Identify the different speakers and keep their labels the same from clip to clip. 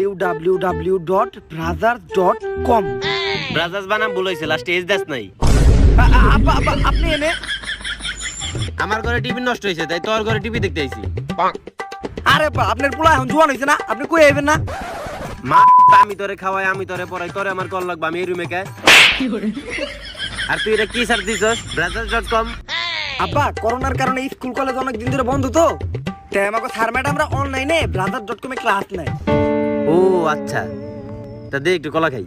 Speaker 1: www.brothers.com
Speaker 2: ব্রাজার্স বানাম ভুল হয়েছে, লাস্টে এজ দাস নাই।
Speaker 1: আপনি এনে
Speaker 2: আমার ঘরে টিভি নষ্ট হয়েছে, তাই তোর ঘরে টিভি দেখতে আইছি।
Speaker 1: আরে বা আপনার পোলা এখন জোয়ান হয়েছে না, আপনি কই আইবেন না?
Speaker 2: মা আমি তোরে খাওয়াই, আমি তোরে পড়াই, তোরে আমার কল লাগবে, আমি এই রুমে কে। আর তুই এটা কি সার্চ দিছস? brothers.com?
Speaker 1: আব্বা করোনার কারণে স্কুল কলেজ অনেক দিন ধরে বন্ধ তো, তাই আমাকে স্যার ম্যাডামরা অনলাইনে brothers.com এ ক্লাস নেয়।
Speaker 2: ও আচ্ছা, তা দে একটু কলা খাই।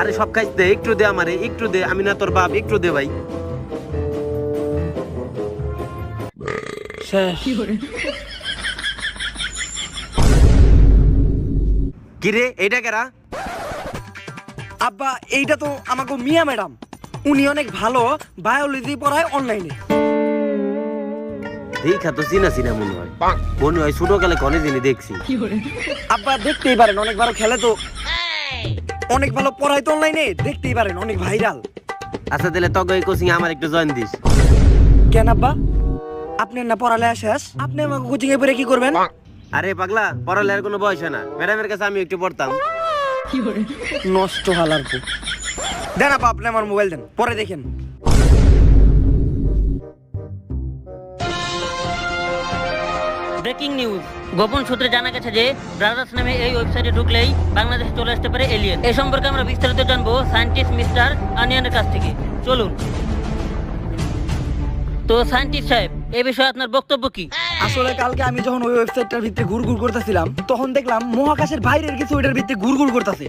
Speaker 2: আরে সব খাইছ দে, একটু দে আমারে, একটু দে, আমি না তোর বাপ, একটু দে ভাই। কি রে এইটা কেরা?
Speaker 1: আব্বা এইটা তো আমাকে মিয়া ম্যাডাম, উনি অনেক ভালো বায়োলজি পড়ায় অনলাইনে।
Speaker 2: দেখা তো চিনা চিনা মনে হয়, মনে হয় ছোটকালে কনে জিনি দেখছি।
Speaker 1: আব্বা দেখতেই পারেন, অনেক ভালো খেলে তো, অনেক ভালো পড়ায় তো অনলাইনে, দেখতেই পারেন অনেক ভাইরাল।
Speaker 2: আচ্ছা তাহলে তবে এই কোচিং আমার একটু জয়েন দিস।
Speaker 1: কেন আব্বা, আপনি না পড়ালেখা শেষ, আপনি আমাকে কোচিং এ পড়ে কি করবেন?
Speaker 2: আরে পাগলা, পড়ালেখার কোনো বয়স হয় না, ম্যাডামের কাছে আমি একটু পড়তাম।
Speaker 1: নষ্ট হালার পু। দেন আব্বা আপনি আমার মোবাইল দেন, পরে দেখেন।
Speaker 3: ব্রেকিং নিউজ, গোপন সূত্রে জানা গেছে যে ব্রাদার্স নামে এই ওয়েবসাইটে ঢুকলেই বাংলাদেশে চলে আসতে পারে এলিয়েন। এই সম্পর্কে আমরা বিস্তারিত জানবো সায়েন্টিস্ট মিস্টার আনিয়ানের কাছ থেকে। চলুন। তো সায়েন্টিস্ট সাহেব, এই বিষয়ে আপনার বক্তব্য কি?
Speaker 1: আসলে কালকে আমি যখন ওই ওয়েবসাইটটার ভিতরে ঘুরঘুর করতেছিলাম, তখন দেখলাম মহাকাশের বাইরের কিছু ওইটার ভিতরে ঘুরঘুর করতেছে।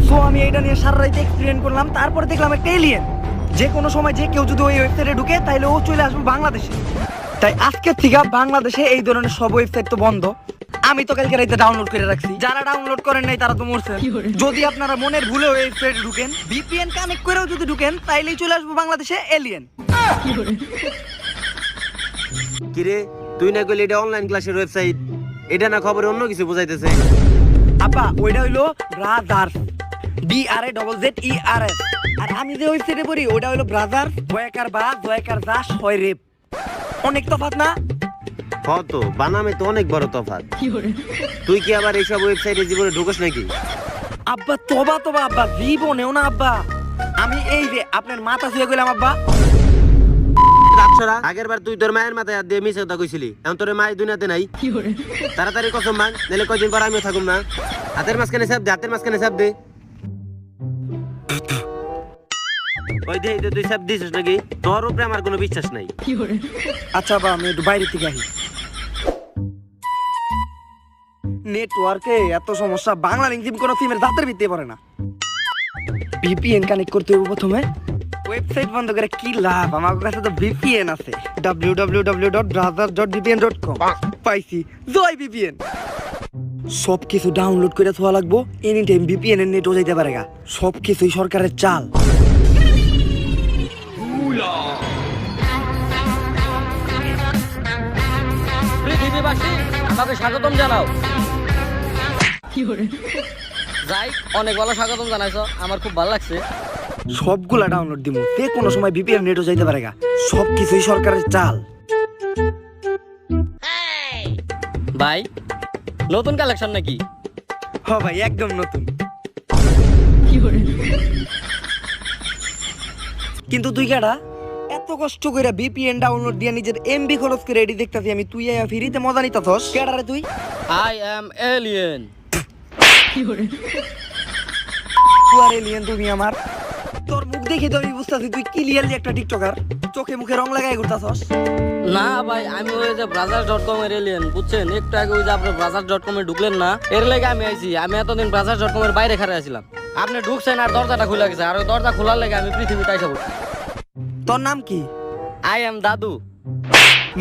Speaker 1: সো আমি এটা নিয়ে সারা রাত এক্সপেরিমেন্ট করলাম, তারপরে দেখলাম একটা এলিয়েন। যে কোনো সময় যে কেউ যদি ওই ওয়েবসাইটে ঢুকে তাহলে ও চলে আসবে বাংলাদেশে। তাই আজকের থেকে বাংলাদেশে এই ধরনের সব ওয়েবসাইট তো বন্ধ। আমি তো কালকে রাতে ডাউনলোড করে রাখছি, যারা ডাউনলোড করেন নাই তারা তো মরছে। যদি আপনারা মনের ভুলে ওয়েবসাইটে ঢুকেন, ভিপিএন কানেক্ট করেও যদি ঢুকেন, তাইলেই চলে আসবে বাংলাদেশে এলিয়েন।
Speaker 2: কিরে তুই না কইলি এটা অনলাইন ক্লাসের ওয়েবসাইট, এটা না খবরে অন্য কিছু বোঝাইতেছে।
Speaker 1: আপা ওইটা হইলো ব্রাদার্স, BRAZZERS। আর আমি যে ওয়েবসাইটে পড়ি ওটা হইলো ব্রাদার্স জয়কার বা জয়কার দাস হয় রেপ। অনেক তফাৎ না?
Speaker 2: তো বানামে তো অনেক বড় তফাৎ। তুই কি আবার এইসব ওয়েবসাইটে জীবনে ঢুকস নাকি?
Speaker 1: আব্বা তবা তবা আব্বা, জীবনেও না আব্বা। আমি এই যে আপনার মাথা ছুঁয়ে গেলাম আব্বা।
Speaker 2: আগের বার তুই তোর মায়ের মাথায় হাত দিয়ে মিশে কথা কইছিলি, এখন তোর মায়ের দুনিয়াতে নাই। তাড়াতাড়ি কসম ভাঙ, নাহলে কয়দিন পর আমিও থাকুম না। হাতের মাঝখানে চাপ দে, হাতের মাঝখানে চাপ দে। ওই দে তুই চাপ দিছিস নাকি? তোর উপরে আমার কোনো বিশ্বাস নাই।
Speaker 1: আচ্ছা বা আমি একটু বাইরে থেকে আসি। নেটওয়ার্কে এত সমস্যা, বাংলা লিঙ্ক কোনো সিমের দাঁতের ভিত্তি পড়ে না। ভিপিএন কানেক্ট করতে হবে প্রথমে। ওয়েবসাইট বন্ধ করে কি লাভ, আমার কাছে তো ভিপিএন আছে, www.brothers.vpn.com। পাইছি, জয় ভিপিএন। সব কিছু ডাউনলোড করে থোয়া লাগবো, এনি টাইম ভিপিএন এর নেটও যাইতে পারে গা। সব কিছুই সরকারের চাল।
Speaker 3: পৃথিবীবাসী আমাকে স্বাগতম জানাও। যাই, অনেক ভালো স্বাগতম জানাইছো, আমার খুব ভালো লাগছে।
Speaker 1: সবগুলা ডাউনলোড দিব, যে কোনো সময় ভিপিএন নেটও যাইতে পারে গা। সব কিছুই সরকারের চাল।
Speaker 3: ভাই নতুন কালেকশন নাকি?
Speaker 1: হ ভাই একদম নতুন। কিন্তু তুই কেডা? এত কষ্ট করে ভিপিএন ডাউনলোড দিয়ে নিজের এমবি খরচ করে এডি দেখতাছি আমি, তুই আয়া ফ্রিতে মজা নিতাছস। কেডা রে তুই?
Speaker 3: I am alien.
Speaker 1: তুই আর এলিয়েন তুমি আমার? তোর মুখ দেখে তো আমি বুঝতাছি তুই ক্লিয়ারলি একটা টিকটকার, চোখে মুখে রং লাগাই ঘুরতাছস।
Speaker 3: না ভাই, আমি ওই যে brothers.com এর এলিয়েন, বুঝছেন? একটু আগে ওই যে আপনি brothers.com এ ঢুকলেন না, এর লাগে আমি আইছি। আমি এতদিন brothers.com এর বাইরে খাড়া আছিলাম, আপনি ঢুকছেন আর দরজাটা খুলে গেছে, আর ওই দরজা খোলার লাগে আমি পৃথিবীতে আইসা পড়ছি।
Speaker 1: তোর নাম কি?
Speaker 3: আই এম দাদু।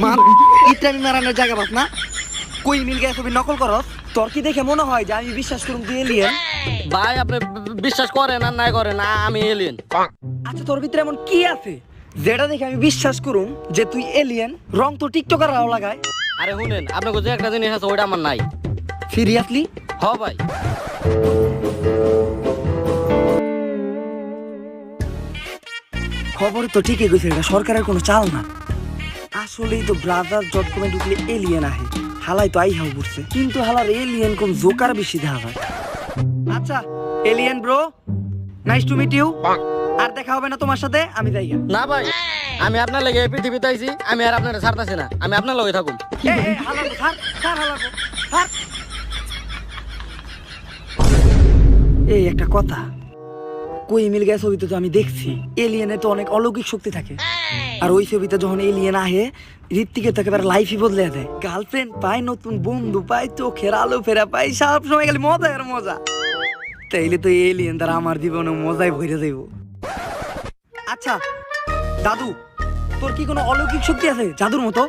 Speaker 1: মা ইত্রামি মারানোর জায়গা বাস না, কই মিল গেছে ছবি নকল করস। তোর কি দেখে মনে হয় যে আমি বিশ্বাস করুম তুই এলিয়েন?
Speaker 3: ভাই আপনি বিশ্বাস করেন আর নাই করেন, আমি এলিয়েন।
Speaker 1: আচ্ছা তোর ভিতরে এমন কি আছে যেটা দেখে আমি বিশ্বাস করুম যে তুই এলিয়েন? রং তো টিকটকাররাও লাগায়।
Speaker 3: আরে শুনেন, আপনাকে যে একটা জিনিস আছে ওইটা আমার নাই।
Speaker 1: সিরিয়াসলি?
Speaker 3: হ ভাই।
Speaker 1: খবর তো ঠিকই কইছে, এটা সরকারের কোনো চাল না। আসলেই তো brothers.com ঢুকলে এলিয়েন আহে। হালাই তো আই হাউ করছে, কিন্তু হালার এলিয়েন কোন জোকার বেশি দেখা যায়। আচ্ছা alien bro, nice to meet you. আর দেখা হবে না তোমার সাথে, আমি যাই গা।
Speaker 3: না ভাই, আমি আপনার লেগে এই পৃথিবীতে আইছি, আমি আর আপনার ছাড়তাছি না, আমি আপনার লগে থাকুম।
Speaker 1: হালাবো স্যার, স্যার হালাবো স্যার। এই একটা কথা, কই মিল গেছে ছবিতে তো আমি দেখছি এলিয়েনে তো অনেক অলৌকিক শক্তি থাকে, আর ওই ছবিতে যখন এলিয়েন আহে ঋত্বিকের তো একেবারে লাইফই বদলে দেয়। গার্লফ্রেন্ড পায়, নতুন বন্ধু পায়, চোখের আলো ফেরা পায়, সব সময় খালি মজা আর মজা। তাইলে তো এলিয়েন তারা আমার জীবনে মজায় ভরে যাইব। আচ্ছা দাদু, তোর কি কোনো অলৌকিক শক্তি আছে জাদুর মতো?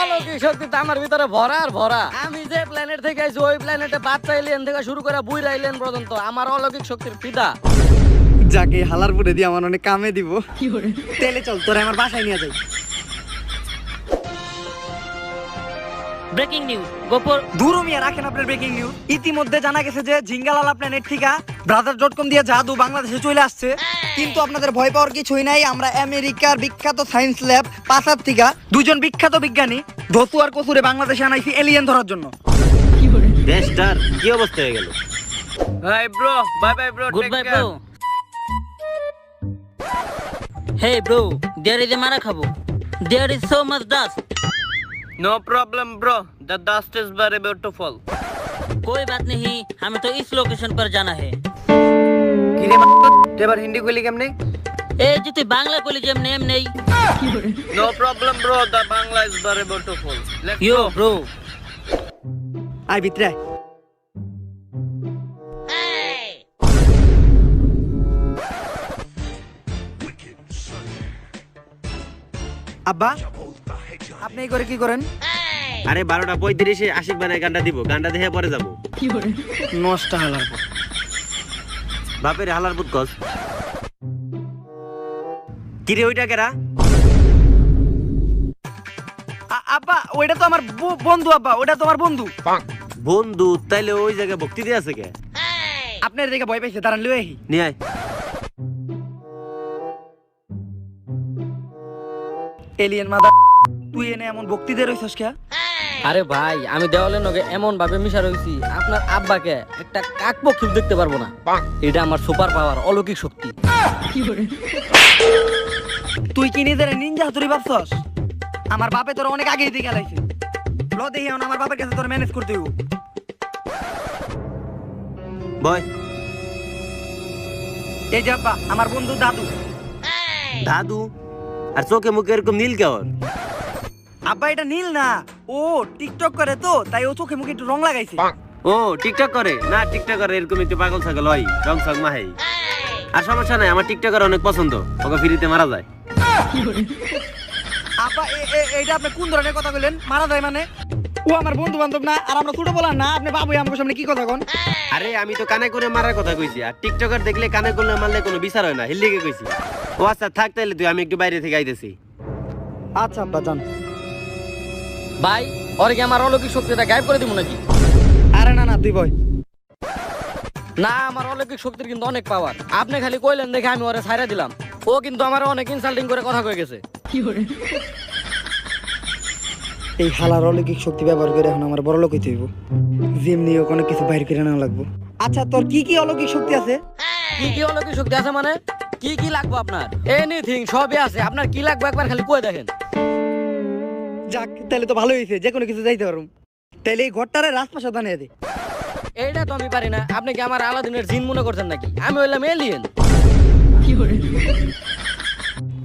Speaker 3: অলৌকিক শক্তি তো আমার ভিতরে ভরা আর ভরা। আমি যে প্ল্যানেট থেকে আইছি ওই প্ল্যানেটে বাচ্চা এলিয়েন থেকে শুরু করে বুইরা এলিয়েন পর্যন্ত আমার অলৌকিক শক্তির পিতা।
Speaker 1: যাকে হালার পুরে দিয়ে আমার অনেক কামে দিব। তেলে চল তোরা আমার বাসায় নিয়ে যাই।
Speaker 4: ব্রেকিং নিউজ গোপর
Speaker 1: দূরও মিয়া রাখেন আপনার ব্রেকিং নিউজ। ইতিমধ্যে জানা গেছে যে ঝিঙ্গালালা প্ল্যানেট থেকে brothers.com দিয়ে জাদু বাংলাদেশে চলে আসছে। কিন্তু আপনাদের ভয় পাওয়ার কিছুই নাই, আমরা আমেরিকার বিখ্যাত সায়েন্স ল্যাব পাসার থেকে দুজন বিখ্যাত বিজ্ঞানী ধতু আর কসুরে বাংলাদেশে আনাইছি এলিয়েন ধরার জন্য।
Speaker 2: দেশটার কি অবস্থা হয়ে গেল?
Speaker 5: Hi bro, bye bye bro.
Speaker 4: Good
Speaker 5: Take
Speaker 4: bye
Speaker 5: care.
Speaker 4: Bro. Hey bro, there is a মারা খাবো। There is so much dust.
Speaker 5: No problem bro. The dust is very about to fall.
Speaker 4: कोई बात नहीं, हमें तो इस लोकेशन पर जाना है।
Speaker 1: কি রে এবার হিন্দি কইলি কেমনে?
Speaker 4: ए जी তুই বাংলা কইলি যেম নেম নেই।
Speaker 5: No problem bro. The Bangla is very about to fall. Let's
Speaker 4: yo
Speaker 5: go.
Speaker 4: Bro.
Speaker 1: I ভিতরে আয়। আব্বা, আপনি এই করে কি করেন?
Speaker 2: আরে 12:35 আশিক বানায় গানটা দিব, গানটা দেখে পরে যাবো।
Speaker 1: নষ্ট হালার পর।
Speaker 2: বাপের হালার পুত কস। কিরে ওইটা কেরা?
Speaker 1: আব্বা ওইটা তো আমার বন্ধু। আব্বা ওটা তো আমার বন্ধু।
Speaker 2: বন্ধু? তাইলে ওই জায়গায় ভক্তি দিয়ে আছে কে?
Speaker 1: আপনার দেখে ভয় পাইছে, দাঁড়ান লই আহি।
Speaker 2: নিয়ে আয়।
Speaker 1: এলিয়েন মাদা, তুই এনে এমন ভক্তি দিয়ে রইছস কে?
Speaker 3: আরে ভাই, আমি দেওয়ালের নগে এমন ভাবে মিশা রইছি আপনার আব্বাকে একটা কাকপক্ষী দেখতে পারবো না। এটা আমার সুপার পাওয়ার, অলৌকিক শক্তি।
Speaker 1: তুই কি নিজের নিনজা হাতুড়ি ভাবছস? আমার বাপে তোর অনেক আগেই দিয়ে গেলাইছে। ল দেখি এখন আমার বাপের কাছে তোর ম্যানেজ করতে হইব।
Speaker 2: বয়।
Speaker 1: এই যে আব্বা, আমার বন্ধু দাদু।
Speaker 2: দাদু? আর চোখে মুখে এরকম নীল কেমন?
Speaker 1: আব্বা এটা নীল না, ও টিকটক করে তো তাই ও চোখে মুখে একটু রং লাগাইছে।
Speaker 2: ও টিকটক করে? না টিকটক করে এরকম একটু পাগল ছাগল হয়, রং সং মাহাই। আর সমস্যা নাই, আমার টিকটকার অনেক পছন্দ, ওকে ফ্রিতে মারা যায়।
Speaker 1: আব্বা এইটা আপনি কোন ধরনের কথা বললেন? মারা যায় মানে? ও আমার বন্ধু বান্ধব না, আর আমরা ছোট বলার না। আপনি বাবু আমার সামনে কি কথা কোন?
Speaker 2: আরে আমি তো কানে করে মারার কথা কইছি, আর টিকটকার দেখলে কানে করলে মারলে কোনো বিচার হয় না, হিল্লিকে কইছি। ও আচ্ছা থাক, তাইলে তুই, আমি একটু বাইরে থেকে আইতেছি।
Speaker 1: আচ্ছা আব্বা যান।
Speaker 3: ভাই, ওর কি আমার অলৌকিক শক্তিটা গায়েব করে দিব নাকি?
Speaker 1: আরে না না, তুই বয়।
Speaker 3: না, আমার অলৌকিক শক্তির কিন্তু অনেক পাওয়ার। আপনি খালি কইলেন দেখে আমি ওরে ছাইরা দিলাম। ও কিন্তু আমার অনেক ইনসাল্টিং করে কথা কয়ে গেছে।
Speaker 1: এই হালার অলৌকিক শক্তি ব্যবহার করে এখন আমার বড় লোক হইতে হইব। জিম নিয়ে কোনো কিছু বাইর করে নেওয়া লাগবো। আচ্ছা তোর কি কি অলৌকিক শক্তি আছে?
Speaker 3: কি কি অলৌকিক শক্তি আছে মানে? কি কি লাগবে আপনার? এনিথিং, সবই আছে। আপনার কি লাগবে একবার খালি কয়ে দেখেন।
Speaker 1: যাক, তাহলে তো ভালো হয়েছে, যে কোনো কিছু যাইতে পারুম। তাহলে এই ঘরটারে রাজপ্রাসাদ বানিয়ে দে।
Speaker 3: এইটা তো আমি পারি না। আপনি কি আমার আলাদিনের জিন মনে করছেন নাকি? আমি হইলাম এলিয়েন।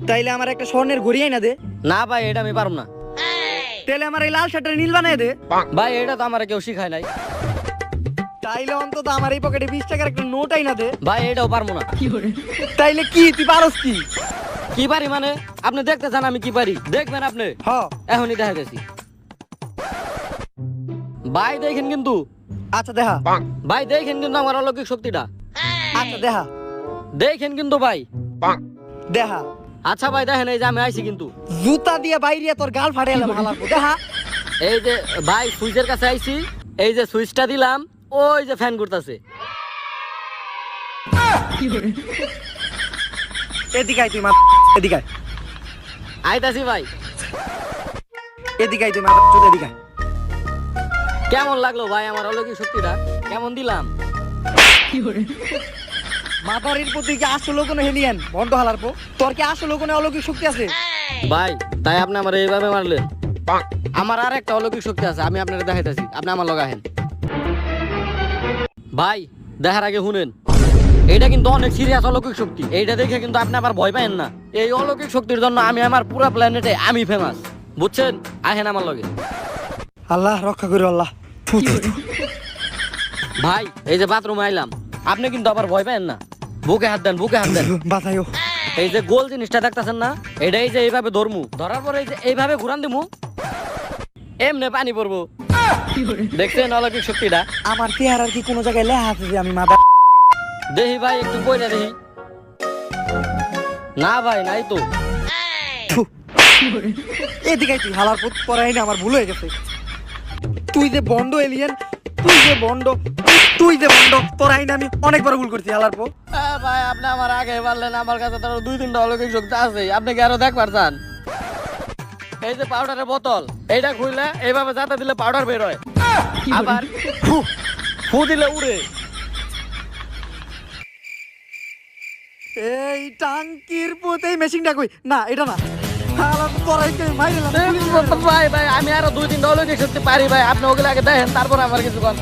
Speaker 1: তাইলে আমার একটা স্বর্ণের ঘড়ি আইনা দে।
Speaker 3: না ভাই, এটা আমি পারবো না।
Speaker 1: তাহলে আমার এই লাল শার্টটা নীল বানিয়ে দে।
Speaker 3: ভাই, এটা তো আমার কেউ শিখায় নাই।
Speaker 1: তাইলে অন্তত আমার এই পকেটে 20 টাকার একটা নোট আইনা দে।
Speaker 3: ভাই, এটাও পারবো না।
Speaker 1: তাইলে কি তুই পারস কি?
Speaker 3: কি পারি মানে? আপনি দেখতে চান আমি কি পারি? দেখবেন আপনি।
Speaker 1: হ,
Speaker 3: এখনই দেখা গেছি। ভাই দেখেন কিন্তু।
Speaker 1: আচ্ছা দেখা।
Speaker 3: ভাই দেখেন কিন্তু আমার অলৌকিক শক্তিটা।
Speaker 1: আচ্ছা দেখা।
Speaker 3: দেখেন কিন্তু ভাই।
Speaker 1: দেখা।
Speaker 3: আচ্ছা ভাই দেখেন, এই যে আমি আইছি কিন্তু।
Speaker 1: জুতা দিয়ে বাইরে তোর গাল ফাড়ে এলাম হালার পর। দেখা।
Speaker 3: এই যে ভাই সুইচের কাছে আইছি, এই যে সুইচটা দিলাম, ওই যে ফ্যান ঘুরতাছে।
Speaker 1: এদিকে আয় তুই মা, এদিকে আয়।
Speaker 3: আইতাছি ভাই।
Speaker 1: এদিকে আয়, তুই মাথা চোদা এদিকে আয়।
Speaker 3: কেমন লাগলো ভাই আমার অলৌকিক শক্তিটা? কেমন দিলাম?
Speaker 1: মাতারির প্রতি কি আসলে কোনো হেলিয়ান বন্ধ হালার পো? তোর কি আসলে কোনো অলৌকিক শক্তি আছে?
Speaker 3: ভাই তাই আপনি আমার এইভাবে মারলেন? আমার আর একটা অলৌকিক শক্তি আছে, আমি আপনাকে দেখাইতেছি, আপনি আমার লগে আহেন। ভাই দেখার আগে শুনেন, এইটা কিন্তু অনেক সিরিয়াস অলৌকিক শক্তি। এইটা দেখে কিন্তু আপনি আবার ভয় পাবেন না। এই অলৌকিক শক্তির জন্য আমি আমার পুরো প্ল্যানেটে আমি ফেমাস, বুঝছেন? আহেন আমার লগে।
Speaker 1: আল্লাহ রক্ষা করো আল্লাহ। থু, থু, থু।
Speaker 3: ভাই এই যে বাথরুমে আইলাম, আপনি কিন্তু আবার ভয় পাবেন না। বুকে হাত দেন, বুকে হাত দেন।
Speaker 1: বাঁচাইও।
Speaker 3: এই যে গোল জিনিসটা দেখতেছেন না, এটাই যে এইভাবে ধরমু, ধরার পরে এই যে এইভাবে ঘুরান দিমু, এমনি পানি পড়বো। দেখছেন অলৌকিক শক্তিটা?
Speaker 1: আমার চেহারার কি কোনো জায়গায় লেখা আছে যে আমি মাথা?
Speaker 3: দেখি ভাই একটু বইটা দেখি। না ভাই নাই তো।
Speaker 1: এদিকে আয় তুই হালার পুত, পরাই না আমার ভুল হয়ে গেছে। তুই যে বন্ড এলিয়েন, তুই যে বন্ড, তুই যে বন্ড, পরাই না আমি অনেকবার ভুল করছি হালার পো।
Speaker 3: ভাই আপনি আমার আগে পারলেন, আমার কাছে তো 2-3টা অলৌকিক শক্তি আছে, আপনি কি আরো দেখবার চান? এই যে পাউডারের বোতল, এইটা খুইলে এইভাবে যাতে দিলে পাউডার বের হয়, আবার ফু দিলে উড়ে।
Speaker 1: এই টাঙ্কির পুত, এই মেশিনটা কই? না এটা না, হালার পরাইকে মাইরে
Speaker 3: ভাই ভাই আমি আরো 2-3টা অলৌকিক শক্তি পারি ভাই, আপনি ওগুলো আগে দেখেন তারপর আমার কিছু কন।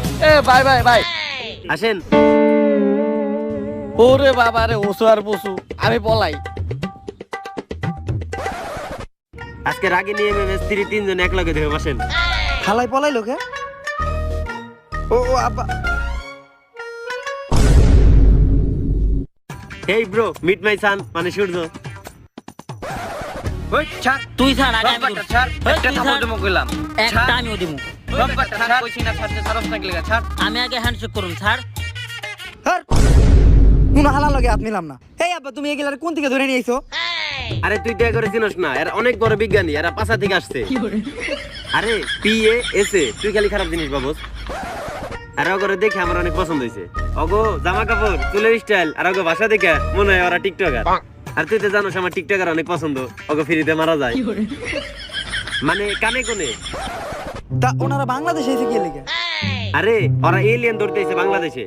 Speaker 3: ভাই ভাই ভাই
Speaker 2: আসেন।
Speaker 3: ওরে বাবা রে, ওসু আর বসু, আমি পলাই।
Speaker 2: আজকে রাগে নিয়ে স্ত্রী 3 জন এক লগে ধরে বসেন।
Speaker 1: হালাই পলাই লোকে। ও ও আব্বা।
Speaker 2: হেই ব্রো, মিট মাই সান, মানে সূর্য।
Speaker 5: ওই ছাড়
Speaker 4: তুই ছাড় আগে আমি
Speaker 5: রব্বারটা
Speaker 4: করবো।
Speaker 5: ছাড়,
Speaker 4: এই,
Speaker 5: একটা
Speaker 4: তুই
Speaker 5: থাপ্পড়
Speaker 4: ছাড়।
Speaker 5: দিমু কইলাম।
Speaker 4: একটা আমিও দিমু।
Speaker 5: রব্বারটা ছাড়, কইছি না ছাড়তে, ছাড়স না গেলে ছাড়।
Speaker 4: আমি আগে হ্যান্ডশেক করুন ছাড়।
Speaker 1: হার কোন হালা লগে হাত নিলাম না। এই আব্বা, তুমি এগুলার কোন থেকে ধরে নিয়েছো?
Speaker 2: আরে তুই তো করে চিনস না, এরা অনেক বড় বিজ্ঞানী, এরা পাশা থেকে আসছে। আরে PASA, তুই খালি খারাপ জিনিস ভাবস। আর ওগরে দেখে আমার অনেক পছন্দ হয়েছে। ওগো জামা কাপড়, চুলের স্টাইল, আর ওগো ভাষা দেখে মনে হয় ওরা টিকটকার। আর তুই তো জানোস আমার টিকটকার অনেক পছন্দ, ওগো ফ্রিতে মারা যায়, মানে কানে কোনে।
Speaker 1: তা ওনারা বাংলাদেশে এসে গিয়ে লেগে?
Speaker 2: আরে ওরা এলিয়েন ধরতে এসে বাংলাদেশে।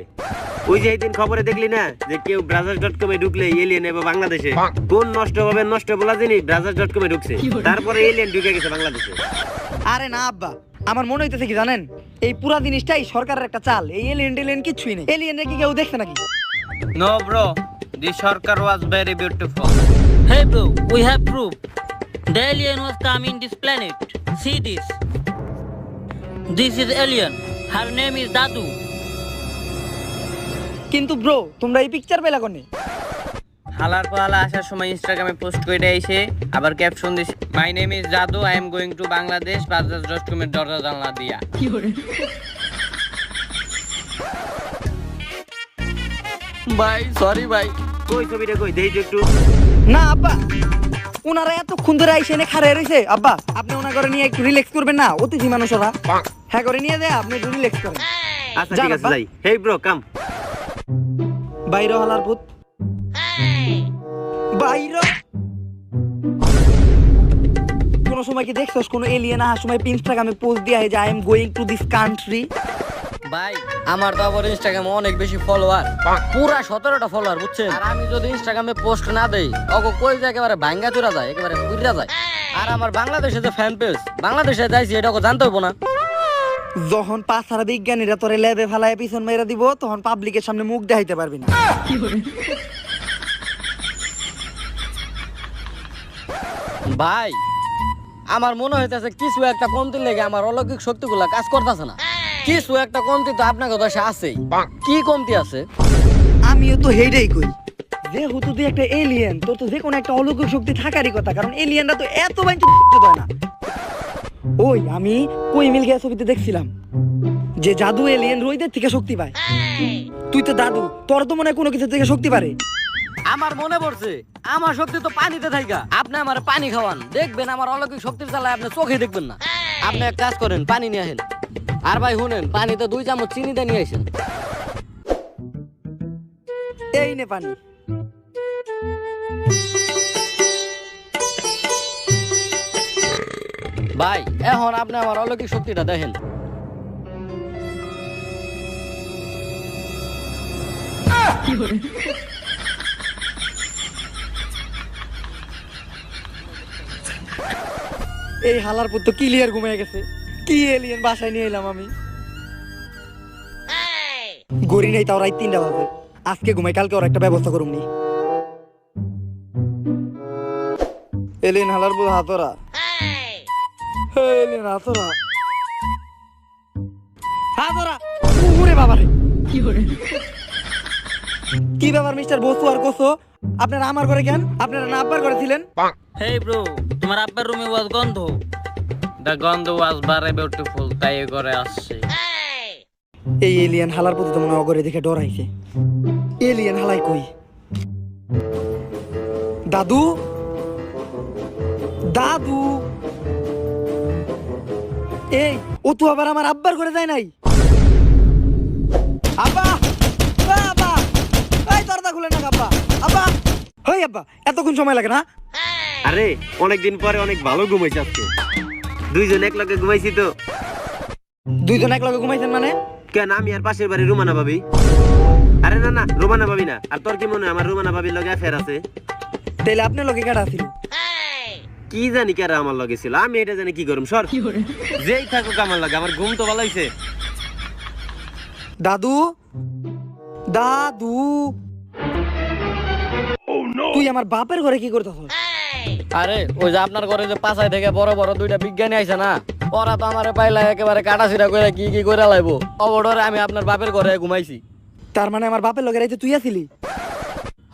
Speaker 2: ওই যে একদিন খবরে দেখলি না যে কেউ ব্রাজার্স.com এ ঢুকলে এলিয়েন এবার বাংলাদেশে। কোন নষ্ট হবে, নষ্ট বলা জানি ব্রাজার্স.com এ ঢুকছে, তারপরে এলিয়েন ঢুকে গেছে বাংলাদেশে।
Speaker 1: আরে না আব্বা, আমার মনে হইতেছে কি জানেন, এই পুরা জিনিসটাই সরকারের একটা চাল। এই এলিয়েন টেলিয়েন কিছুই নেই। এলিয়েন কি কেউ দেখছে নাকি?
Speaker 5: No bro, the Sarkar was very beautiful.
Speaker 4: Hey bro, we have proof. The alien was coming this planet. See this. This is alien. Her name is Dadu.
Speaker 1: কিন্তু ব্রো, তোমরা এই পিকচার পেলা কোনে?
Speaker 5: হালার পালা আসার সময় ইনস্টাগ্রামে পোস্ট করে এসে আবার caption this, my name is Jadu, I am going to Bangladesh, বাজাজ.com এর দরজা জানলা দিয়া।
Speaker 3: ভাই সরি ভাই।
Speaker 2: কই ছবিটা কই দেই তো একটু।
Speaker 1: না আব্বা, ওনারা এতক্ষণ ধরে আইসে এনে খাড়ায় রইছে। আব্বা আপনি ওনা করে নিয়ে একটু রিল্যাক্স করবেন না? অতিথি মানুষ ওরা, হ্যাঁ করে নিয়ে দেয়, আপনি একটু রিল্যাক্স করেন।
Speaker 2: আচ্ছা
Speaker 1: যান
Speaker 2: ঠিক আছে
Speaker 1: আব্বা।
Speaker 2: যাই। হেই ব্রো কাম।
Speaker 1: বাইরে হালার পুত, বাইরে। কোন সময় কি দেখছস কোন এলিয়েন আসার সময় ইনস্টাগ্রামে পোস্ট দিয়া যে I am going to this country?
Speaker 3: ভাই আমার তো আবার ইনস্টাগ্রামে অনেক বেশি ফলোয়ার, পুরা 17টা ফলোয়ার, বুঝছেন? আর আমি যদি ইনস্টাগ্রামে পোস্ট না দেই, ওগো কই যায় একেবারে ভাঙ্গা চুরা যায়, একেবারে পুরা যায়। আর আমার বাংলাদেশে যে ফ্যান পেজ, বাংলাদেশে যাইছি এটা ওকে জানতে হইব না।
Speaker 1: যখন পাঁচহারা বিজ্ঞানীরা তোরে ল্যাবে ফালায় পিছন মেরে দিব, তখন পাবলিকের সামনে মুখ দেখাইতে পারবি না।
Speaker 3: ভাই আমার মনে হইতেছে কিছু একটা কমতির লেগে আমার অলৌকিক শক্তিগুলা কাজ করতেছে না। কিছু একটা কমতি তো আপনাকে দশে আছেই। কি কমতি আছে?
Speaker 1: আমিও তো হেইটাই কই, যেহেতু তুই একটা এলিয়েন, তোর তো যে কোনো একটা অলৌকিক শক্তি থাকারই কথা, কারণ এলিয়েনরা তো এত বাইঞ্চু হয় না। ওই আমি কই মিল গিয়া ছবিতে দেখছিলাম যে জাদু এলিয়েন রইদের থেকে শক্তি পায়। তুই তো দাদু, তোর তো মনে হয় কোনো কিছু থেকে শক্তি পারে।
Speaker 3: আমার মনে পড়ছে, আমার শক্তি তো পানিতে থাইকা। আপনি আমার পানি খাওয়ান, দেখবেন আমার অলৌকিক শক্তির চালায় আপনি চোখে দেখবেন না। আপনি এক কাজ করেন, পানি নিয়ে আসেন। আর ভাই শুনেন, পানিতে 2 চামচ চিনি দিয়ে নিয়ে আসেন।
Speaker 1: এই নে পানি।
Speaker 3: ভাই এখন আপনি আমার অলৌকিক শক্তিটা দেখেন।
Speaker 1: এই হালার পুত্র ক্লিয়ার ঘুমিয়ে গেছে। কি এলিয়েন বাসায় নিয়ে এলাম আমি। গড়ি নেই তাও রাত 3টা বাজে। আজকে ঘুমাই, কালকে ওর একটা ব্যবস্থা করুমনি। এলিয়েন হালার পুত্র হাতরা। এলিয়েন হাতরা হাতরা। ওরে বাবা রে, কি ব্যাপার মিস্টার বসু আর কোসো? আপনারা আমার ঘরে কেন? আপনারা না আব্বার ঘরে ছিলেন?
Speaker 4: Hey bro, তোমার আব্বার রুমে ওয়াজ গন্ধ।
Speaker 5: দ্য গন্ধ ওয়াজ very beautiful, তাই এ করে আসছে।
Speaker 1: এই এলিয়েন হালার প্রতি তো মনে হয় অগরে দেখে ডরাইছে। এলিয়েন হালাই কই? দাদু, দাদু, এই ও তো আবার আমার আব্বার ঘরে যায় নাই। আব্বা, আব্বা, এই দরজা খুলে না আব্বা। আব্বা, হই আব্বা, এতক্ষণ সময় লাগে না?
Speaker 2: আরে অনেকদিন পরে অনেক ভালো ঘুমাইছি আজকে। দুইজন এক লগে ঘুমাইছি তো।
Speaker 1: দুইজন এক লগে ঘুমাইছেন মানে?
Speaker 2: কেন, আমি আর পাশের বাড়ি রুমানা ভাবি। আরে না না, রুমানা ভাবি না। আর তোর কি মনে হয় আমার রুমানা ভাবির লগে অ্যাফেয়ার আছে?
Speaker 1: তাইলে আপনার লগে কেডা ছিল?
Speaker 2: কি জানি কারা আমার লগে ছিল, আমি এটা জানি কি করুম। সর, যেই থাকুক আমার লগে, আমার ঘুম তো ভালো হইছে।
Speaker 1: দাদু, দাদু, তুই আমার বাপের ঘরে কি করতেছস?
Speaker 3: আরে ওই যে আপনার ঘরে যে পাশায় থেকে বড় বড় দুইটা বিজ্ঞানী আইছে না, ওরা তো আমারে পাইলা একেবারে কাটাছিড়া করে কি কি করে লাইবো। অবডরে আমি আপনার বাপের ঘরে ঘুমাইছি।
Speaker 1: তার মানে আমার বাপের লগে রাইতে তুই আছিলি?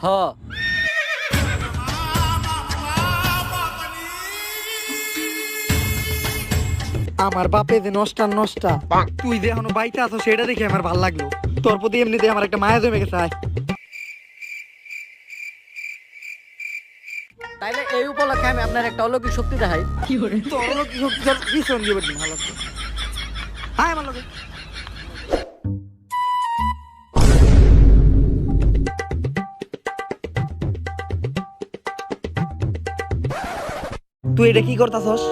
Speaker 3: হ,
Speaker 1: আমার বাপে যে নষ্টা নষ্টা, তুই যে এখনো বাইতে আছো সেটা দেখে আমার ভালো লাগলো। তোর প্রতি এমনিতে আমার একটা মায়া জমে গেছে। আয়।
Speaker 3: তাইলে এই উপলক্ষে আমি আপনার একটা অলৌকিক শক্তি দেখাই।
Speaker 1: তোর হলো কি শক্তি, তোর ভীষণ জীবন ভালো লাগছে। আয় আমার লগে। তুই এটা কি করতাছস?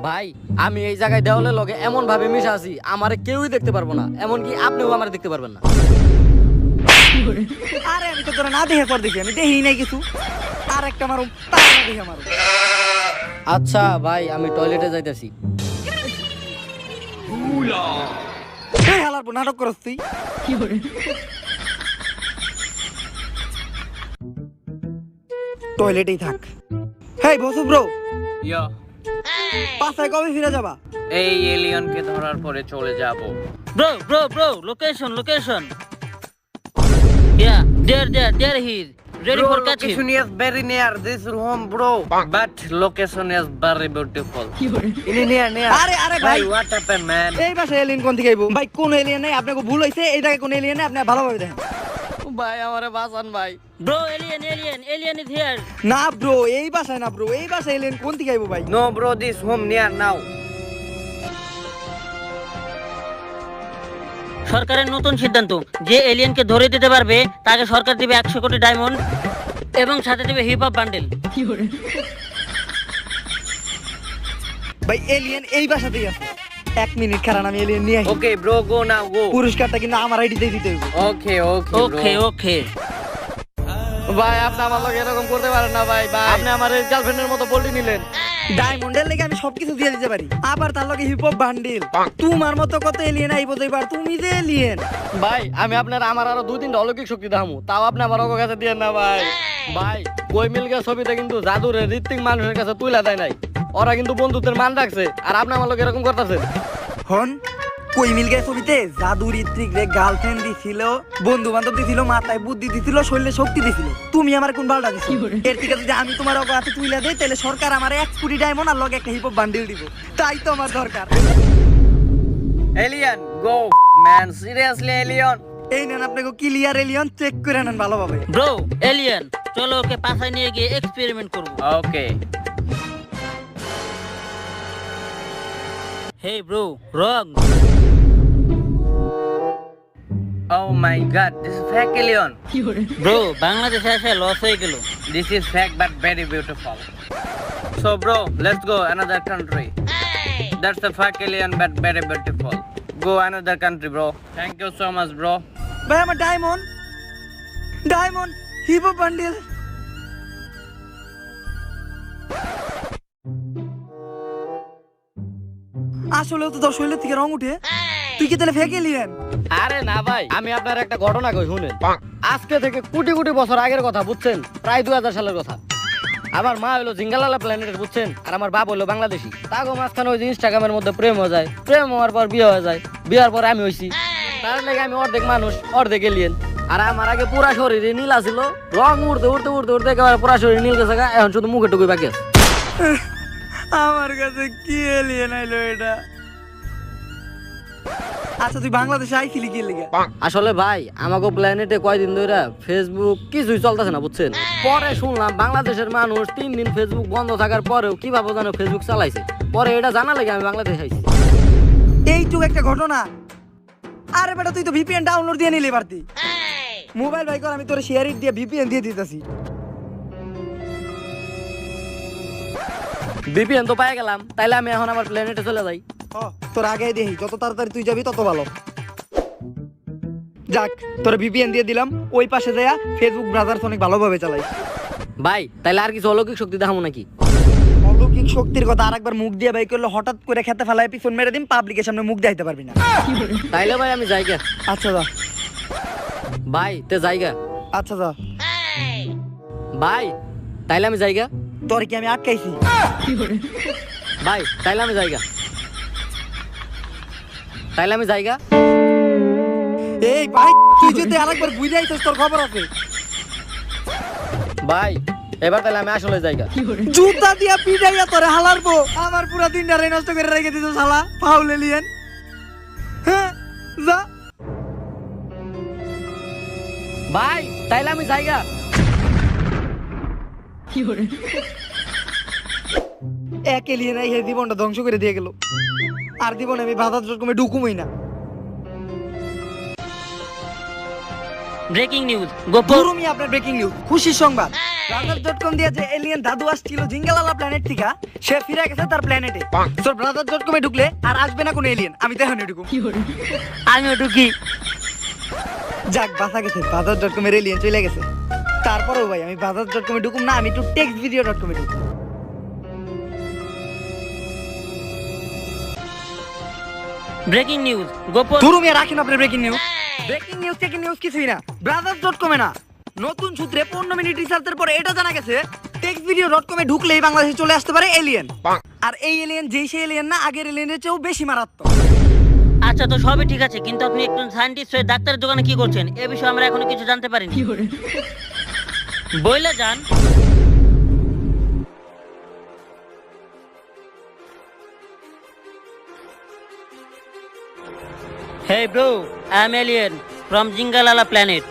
Speaker 3: ভাই আমি এই জায়গায় দেওয়ালের লগে এমন ভাবে মিশা আছি, আমারে কেউই দেখতে পারবো না, এমনকি আপনিও আমার দেখতে পারবেন না।
Speaker 1: আরে আমি তো তোরা না দেখে পর দেখি, আমি দেখি নাই কিছু। আর একটা মারো, তার না দেখে মারো।
Speaker 3: আচ্ছা ভাই, আমি টয়লেটে যাইতেছি।
Speaker 1: এই হালার পর নাটক করছ তুই। টয়লেটেই থাক। হেই বসু ব্রো,
Speaker 5: ইয়া,
Speaker 1: পাশায় কবে ফিরে যাবা?
Speaker 5: এই এলিয়নকে ধরার পরে চলে যাব।
Speaker 4: Bro, location. Yeah, there he is. Ready
Speaker 5: Bro,
Speaker 4: for catch him.
Speaker 5: location is very near this room, bro. But location is very beautiful. near.
Speaker 1: আরে আরে ভাই,
Speaker 5: Hey, what happened, man?
Speaker 1: এই বাসায় এলিয়েন কোন থেকে আইবো? ভাই কোন এলিয়েন নাই, আপনাকে ভুল হইছে। এই জায়গায় কোন এলিয়েন নাই, আপনি ভালোভাবে দেখেন।
Speaker 3: ভাই আমারে বাঁচান ভাই।
Speaker 4: Bro, alien is here.
Speaker 1: না ব্রো, এই বাসায় না ব্রো, এই বাসায় এলিয়েন কোন থেকে আইবো ভাই?
Speaker 5: No, bro, this home near now.
Speaker 4: সরকারের নতুন সিদ্ধান্ত, যে এলিয়েনকে ধরে দিতে পারবে তাকে সরকার দিবে 100 কোটি ডায়মন্ড এবং সাথে দিবে হিপ হপ বান্ডেল।
Speaker 1: ভাই এলিয়েন এই বাসাতেই আছে। 1 মিনিট খারাপ, আমি এলিয়েন নিয়ে আসি।
Speaker 5: Okay, bro, go now, go.
Speaker 1: পুরস্কারটা কিন্তু আমার আইডিতে দিতে হইব।
Speaker 5: Okay,
Speaker 4: ওকে।
Speaker 3: ভাই আপনি আমার লগে এরকম করতে পারেন না ভাই। আপনি আমার গার্লফ্রেন্ডের মতো বলটি নিলেন।
Speaker 1: ডায়মন্ডের লেগে আমি সবকিছু দিয়ে দিতে পারি, আবার তার লগে হিপ হপ বান্ডিল। তোমার মতো কত এলিয়েন আইবো তো এবার, তুমি যে এলিয়েন।
Speaker 3: ভাই আমি আপনার আমার আরো 2-3টা অলৌকিক শক্তি দেখামু, তাও আপনি আমার অগো কাছে দিয়েন না ভাই। ভাই কই মিলকে ছবিতে কিন্তু জাদুরে ঋত্বিক মানুষের কাছে তুইলা দেয় নাই, ওরা কিন্তু বন্ধুত্বের মান রাখছে। আর আপনি আমার লগে এরকম করতেছেন।
Speaker 1: হন কই মিলগে ছবিতে জাদু ঋত্বিক রে গার্লফ্রেন্ড দিছিল, বন্ধু বান্ধব দিছিল, মাথায় বুদ্ধি দিছিল, শরীরে শক্তি দিছিল। তুমি আমার কোন বালটা দিছো? এর থেকে যদি আমি তোমার অগো হাতে তুইলা দেই, তাহলে সরকার আমার 1 কোটি ডায়মন্ড আর লগে একটা হিপ হপ বান্ডিল দিব। তাই তো আমার দরকার।
Speaker 5: Alien, go, man. Seriously, alien.
Speaker 1: এই নেন আপনাকে ক্লিয়ার এলিয়ন, চেক করে নেন ভালোভাবে।
Speaker 4: ব্রো, এলিয়েন, চলো ওকে পাশায় নিয়ে গিয়ে এক্সপেরিমেন্ট করব।
Speaker 5: Okay.
Speaker 4: Hey bro, wrong.
Speaker 5: Oh my God, this is fake alien.
Speaker 4: Bro, বাংলাদেশে এসে লস হয়ে গেল।
Speaker 5: This is fake but very beautiful. So, bro, let's go another country. That's a fuck alien, but very beautiful. Go another country, bro. Thank you so much, bro.
Speaker 1: ভাই আমার diamond hippo bundle. আসলেও তো তোর শরীরের থেকে রং উঠে, তুই কি তাহলে ফেক এলিয়েন?
Speaker 3: আরে না ভাই, আমি আপনার একটা ঘটনা কই শুনেন। আজকে থেকে কোটি কোটি বছর আগের কথা, বুঝছেন, প্রায় 2000 সালের কথা। আমার মা হলো জিঙ্গালালা প্ল্যানেটের, বুঝছেন, আর আমার বাপ হলো বাংলাদেশি। তাগো মাঝখানে ওই যে ইনস্টাগ্রামের মধ্যে প্রেম হয়ে যায়, প্রেম হওয়ার পর বিয়ে হয়ে যায়, বিয়ার পর আমি হইছি। তার লাগে আমি অর্ধেক মানুষ অর্ধেক এলিয়েন। আর আমার আগে পুরা শরীরে নীলা ছিল, রং উড়তে উড়তে উড়তে উড়তে একেবারে পুরা শরীর নীল গেছে গা, এখন শুধু মুখে টুকুই বাকি আছে।
Speaker 1: আমার কাছে কি এলিয়েন আইলো এটা? আচ্ছা তুই বাংলাদেশে আইছিলি কি লিগা?
Speaker 3: আসলে ভাই আমাকে প্ল্যানেটে কয়দিন ধরে ফেসবুক কিছুই চলতেছে না, বুঝছেন। পরে শুনলাম বাংলাদেশের মানুষ 3 দিন ফেসবুক বন্ধ থাকার পরেও কিভাবে যেন ফেসবুক চালাইছে। পরে এটা জানা লাগে আমি বাংলাদেশে আইছি।
Speaker 1: এইটুক একটা ঘটনা? আরে বেটা তুই তো ভিপিএন ডাউনলোড দিয়ে নিলি পারতি। মোবাইল ভাই কর, আমি তোর শেয়ার ইট দিয়ে ভিপিএন দিয়ে দিতেছি।
Speaker 3: ভিপিএন তো পেয়ে গেলাম, তাইলে আমি এখন আমার প্ল্যানেটে চলে যাই।
Speaker 1: তোর আগে দেখি, যত তাড়াতাড়ি তুই যাবি তত ভালো। যাক, তোর ভিপিএন দিয়ে দিলাম, ওই পাশে যায়া ফেসবুক ব্রাউজার অনেক ভালোভাবে চালাই।
Speaker 3: ভাই তাইলে আর কিছু অলৌকিক শক্তি দেখাবো নাকি?
Speaker 1: অলৌকিক শক্তির কথা আরেকবার মুখ দিয়ে বাই করলে হঠাৎ করে খেতে ফেলায় পিছন মেরে দিন, পাবলিকের সামনে মুখ দেখাইতে পারবি না।
Speaker 3: তাইলে ভাই আমি যাইগা।
Speaker 1: আচ্ছা যা।
Speaker 3: ভাই তে যাইগা।
Speaker 1: আচ্ছা যা।
Speaker 3: ভাই তাইলে আমি যাইগা।
Speaker 1: তোর কি আমি আটকাইছি?
Speaker 3: ভাই তাইলে আমি যাইগা। তাইলে আমি যাইগা।
Speaker 1: এই ভাই তুই যদি আরেকবার বুঝে আইছিস তোর খবর আছে।
Speaker 3: ভাই এবার তাহলে আমি আসলে যাইগা।
Speaker 1: জুতা দিয়া পিটাইয়া তোরে হালারবো। আমার পুরো দিনটা নষ্ট করে রেখে দিছ শালা ফাউল এলিয়েন। হ্যাঁ যা।
Speaker 3: ভাই তাইলে আমি যাইগা।
Speaker 1: এক এলিয়েন এই জীবনটা ধ্বংস করে দিয়ে গেল। আর জীবনে আমি বাজার.com ঢুকুমই না।
Speaker 4: ব্রেকিং নিউজ, গোপন
Speaker 1: গরমই আপনার ব্রেকিং নিউজ, খুশির সংবাদ। ব্রাদার.com দিয়ে যে এলিয়েন দাদু আসছিল জিঙ্গালালা প্ল্যানেট থেকে, সে ফিরে গেছে তার প্ল্যানেটে। তোর ব্রাদার.com ঢুকলে আর আসবে না কোনো এলিয়েন, আমি দেখো ঢুকুম।
Speaker 4: আমিও ঢুকি।
Speaker 1: যাক বাঁচা গেছে, বাজার.com এলিয়েন চলে গেছে। তারপরেও ভাই আমি বাজার.com ঢুকুম না, আমি একটু টেক্সটভিডিও.com ঢুকুম।
Speaker 4: ব্রেকিং নিউজ, গোপন
Speaker 1: গরমে রাখেন আপনার breaking news. Breaking news taking news কিছুই না, ব্রাদার.com না। নতুন সূত্রে 15 মিনিট রিসার্চের পরে এটা জানা গেছে টেক্সটভিডিও.com ঢুকলেই বাংলাদেশে চলে আসতে পারে এলিয়েন। আর এই এলিয়েন যেই সেই এলিয়েন না, আগের এলিয়েনের চেয়েও বেশি মারাত্মক।
Speaker 4: আচ্ছা তো সবই ঠিক আছে, কিন্তু আপনি একজন সায়েন্টিস্ট হয়ে ডাক্তারের দোকানে কি করছেন এ বিষয়ে আমরা এখনো কিছু জানতে পারিনি। বইলা যান। Hey bro, I am alien from Jingalala planet.